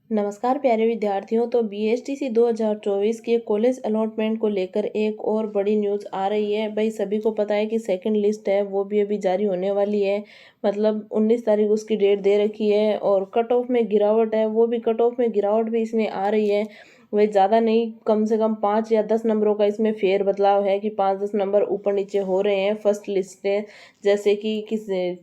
नमस्कार प्यारे विद्यार्थियों। तो बीएसटीसी 2024 के कॉलेज अलॉटमेंट को लेकर एक और बड़ी न्यूज़ आ रही है। भाई सभी को पता है कि सेकंड लिस्ट है वो भी अभी जारी होने वाली है। मतलब 19 तारीख उसकी डेट दे रखी है और कट ऑफ में गिरावट है, वो भी कट ऑफ में गिरावट भी इसमें आ रही है। वही ज़्यादा नहीं, कम से कम 5 या 10 नंबरों का इसमें फेर बदलाव है कि 5-10 नंबर ऊपर नीचे हो रहे हैं फर्स्ट लिस्ट में। जैसे कि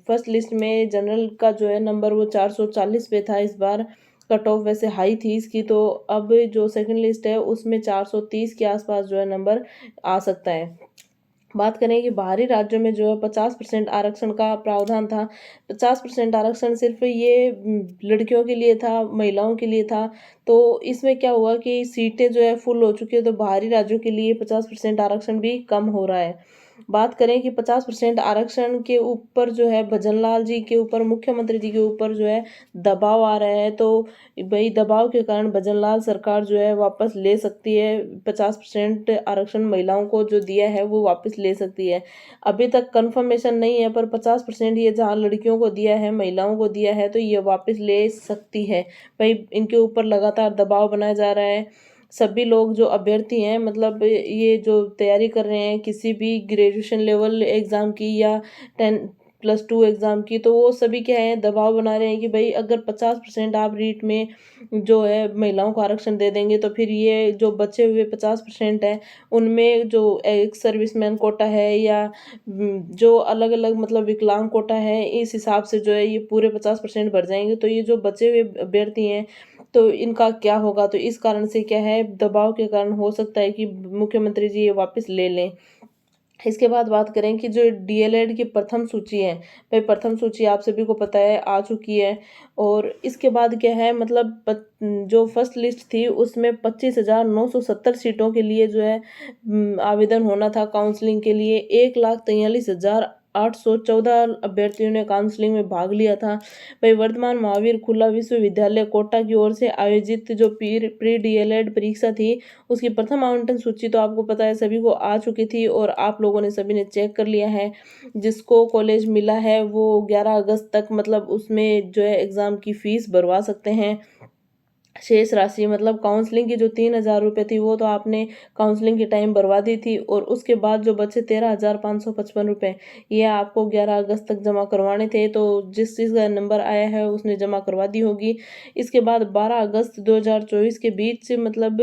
फर्स्ट लिस्ट में जनरल का जो है नंबर वो 440 पे था इस बार। कट ऑफ वैसे हाई थी इसकी, तो अब जो सेकंड लिस्ट है उसमें 430 के आसपास जो है नंबर आ सकता है। बात करें कि बाहरी राज्यों में जो है 50% आरक्षण का प्रावधान था। 50% आरक्षण सिर्फ ये लड़कियों के लिए था, महिलाओं के लिए था। तो इसमें क्या हुआ कि सीटें जो है फुल हो चुकी है, तो बाहरी राज्यों के लिए 50% आरक्षण भी कम हो रहा है। बात करें कि 50% आरक्षण के ऊपर जो है भजन लाल जी के ऊपर, मुख्यमंत्री जी के ऊपर जो है दबाव आ रहा है। तो भाई दबाव के कारण भजन लाल सरकार जो है वापस ले सकती है। 50% आरक्षण महिलाओं को जो दिया है वो वापस ले सकती है। अभी तक कंफर्मेशन नहीं है, पर 50% ये जहाँ लड़कियों को दिया है, महिलाओं को दिया है, तो ये वापस ले सकती है। भाई इनके ऊपर लगातार दबाव बनाया जा रहा है। सभी लोग जो अभ्यर्थी हैं, मतलब ये जो तैयारी कर रहे हैं किसी भी ग्रेजुएशन लेवल एग्ज़ाम की या 10+2 एग्ज़ाम की, तो वो सभी क्या है दबाव बना रहे हैं कि भाई अगर 50% आप रीट में जो है महिलाओं को आरक्षण दे देंगे, तो फिर ये जो बचे हुए 50% है उनमें जो एक सर्विसमैन कोटा है या जो अलग अलग मतलब विकलांग कोटा है, इस हिसाब से जो है ये पूरे 50% भर जाएंगे। तो ये जो बचे हुए अभ्यर्थी हैं, तो इनका क्या होगा? तो इस कारण से क्या है, दबाव के कारण हो सकता है कि मुख्यमंत्री जी ये वापस ले लें। इसके बाद बात करें कि जो डीएलएड की प्रथम सूची है, भाई प्रथम सूची आप सभी को पता है आ चुकी है। और इसके बाद क्या है, मतलब जो फर्स्ट लिस्ट थी उसमें 25,970 सीटों के लिए जो है आवेदन होना था काउंसलिंग के लिए। 1,43,814 अभ्यर्थियों ने काउंसलिंग में भाग लिया था। भाई वर्धमान महावीर खुला विश्वविद्यालय कोटा की ओर से आयोजित जो प्री डीएलएड परीक्षा थी, उसकी प्रथम आवंटन सूची तो आपको पता है सभी को आ चुकी थी और आप लोगों ने सभी ने चेक कर लिया है। जिसको कॉलेज मिला है वो 11 अगस्त तक मतलब उसमें जो है एग्ज़ाम की फ़ीस भरवा सकते हैं। शेष राशि मतलब काउंसलिंग की जो 3,000 रुपये थी वो तो आपने काउंसलिंग के टाइम भरवा दी थी, और उसके बाद जो बचे 13,555 रुपये, ये आपको 11 अगस्त तक जमा करवाने थे। तो जिस चीज़ का नंबर आया है उसने जमा करवा दी होगी। इसके बाद 12 अगस्त 2024 के बीच मतलब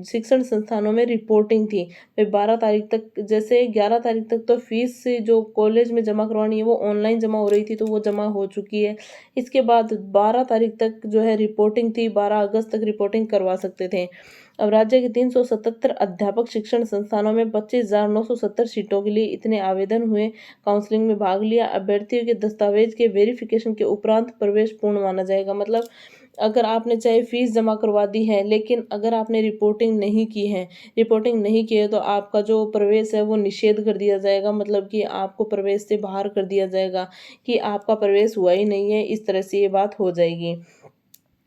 शिक्षण संस्थानों में रिपोर्टिंग थी। फिर 12 तारीख तक, जैसे 11 तारीख तक तो फीस जो कॉलेज में जमा करवानी है वो ऑनलाइन जमा हो रही थी, तो वो जमा हो चुकी है। इसके बाद 12 तारीख तक जो है रिपोर्टिंग थी, 12 अगस्त तक रिपोर्टिंग करवा सकते थे। अब राज्य के 377 अध्यापक शिक्षण संस्थानों में 25,970 सीटों के लिए इतने आवेदन हुए। काउंसलिंग में भाग लिया अभ्यर्थियों के दस्तावेज के वेरिफिकेशन के उपरांत प्रवेश पूर्ण माना जाएगा। मतलब अगर आपने चाहे फीस जमा करवा दी है, लेकिन अगर आपने रिपोर्टिंग नहीं की है, तो आपका जो प्रवेश है वो निषेध कर दिया जाएगा। मतलब कि आपको प्रवेश से बाहर कर दिया जाएगा कि आपका प्रवेश हुआ ही नहीं है, इस तरह से ये बात हो जाएगी।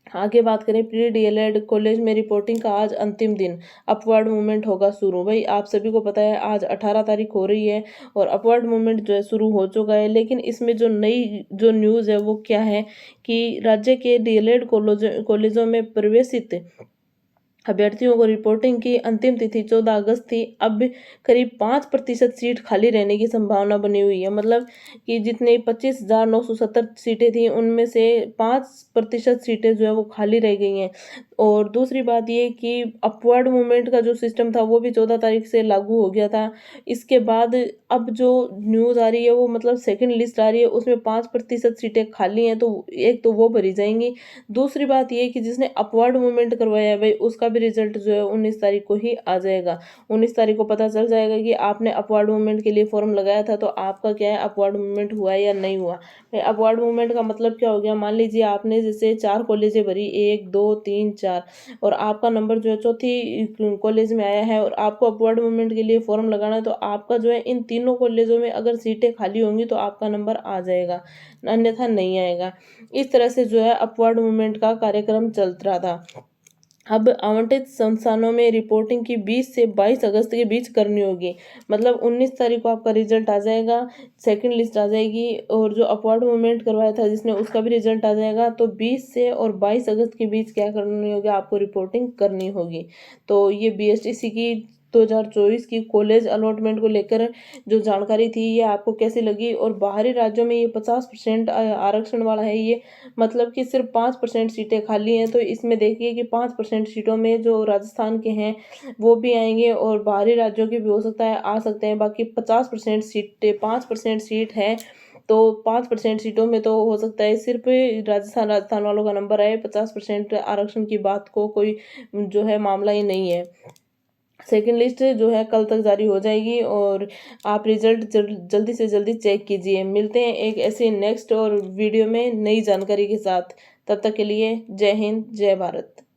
आगे बात करें प्री डीएलएड कॉलेज में रिपोर्टिंग का आज अंतिम दिन, अपवर्ड मूवमेंट होगा शुरू। भाई आप सभी को पता है आज 18 तारीख हो रही है और अपवर्ड मूवमेंट जो है शुरू हो चुका है। लेकिन इसमें जो नई जो न्यूज़ है वो क्या है कि राज्य के डीएलएड कॉलेजों में प्रवेशित अभ्यर्थियों को रिपोर्टिंग की अंतिम तिथि 14 अगस्त थी। अब करीब 5% सीट खाली रहने की संभावना बनी हुई है। मतलब कि जितने 25,970 सीटें थी उनमें से 5% सीटें जो है वो खाली रह गई हैं। और दूसरी बात ये कि अपवर्ड मूवमेंट का जो सिस्टम था वो भी 14 तारीख से लागू हो गया था। इसके बाद अब जो न्यूज़ आ रही है वो मतलब सेकंड लिस्ट आ रही है, उसमें 5% सीटें खाली हैं, तो एक तो वो भरी जाएंगी। दूसरी बात ये कि जिसने अपवर्ड मूवमेंट करवाया है भाई उसका भी रिजल्ट जो है 19 तारीख को ही आ जाएगा। 19 तारीख को पता चल जाएगा कि आपने अपवर्ड मूवमेंट के लिए फॉर्म लगाया था तो आपका क्या है, अपवर्ड मूवमेंट हुआ है या नहीं हुआ। भाई अपवर्ड मूवमेंट का मतलब क्या हो गया, मान लीजिए आपने जैसे 4 कॉलेजें भरी, 1 2 3 4, और आपका नंबर जो है चौथी कॉलेज में आया है और आपको अपवर्ड मूवमेंट के लिए फॉर्म लगाना है, तो आपका जो है इन तीनों कॉलेजों में अगर सीटें खाली होंगी तो आपका नंबर आ जाएगा, अन्यथा नहीं आएगा। इस तरह से जो है अपवर्ड मूवमेंट का कार्यक्रम चल रहा था। अब आवंटित संस्थानों में रिपोर्टिंग की 20 से 22 अगस्त के बीच करनी होगी। मतलब 19 तारीख को आपका रिजल्ट आ जाएगा, सेकंड लिस्ट आ जाएगी, और जो अपवर्ड मूवमेंट करवाया था जिसने, उसका भी रिजल्ट आ जाएगा। तो 20 से और 22 अगस्त के बीच क्या करनी होगी, आपको रिपोर्टिंग करनी होगी। तो ये बीएसटीसी की 2024 की कॉलेज अलॉटमेंट को लेकर जो जानकारी थी, ये आपको कैसी लगी। और बाहरी राज्यों में ये 50% आरक्षण वाला है ये, मतलब कि सिर्फ 5% सीटें खाली हैं। तो इसमें देखिए कि 5% सीटों में जो राजस्थान के हैं वो भी आएंगे, और बाहरी राज्यों के भी हो सकता है आ सकते हैं। बाकी 50% सीटें, 5% सीट है, तो 5% सीटों में तो हो सकता है सिर्फ राजस्थान वालों का नंबर आए। 50% आरक्षण की बात को कोई जो है मामला ही नहीं है। सेकंड लिस्ट जो है कल तक जारी हो जाएगी, और आप रिजल्ट जल्दी से जल्दी चेक कीजिए। मिलते हैं एक ऐसे नेक्स्ट और वीडियो में नई जानकारी के साथ। तब तक के लिए जय हिंद, जय भारत।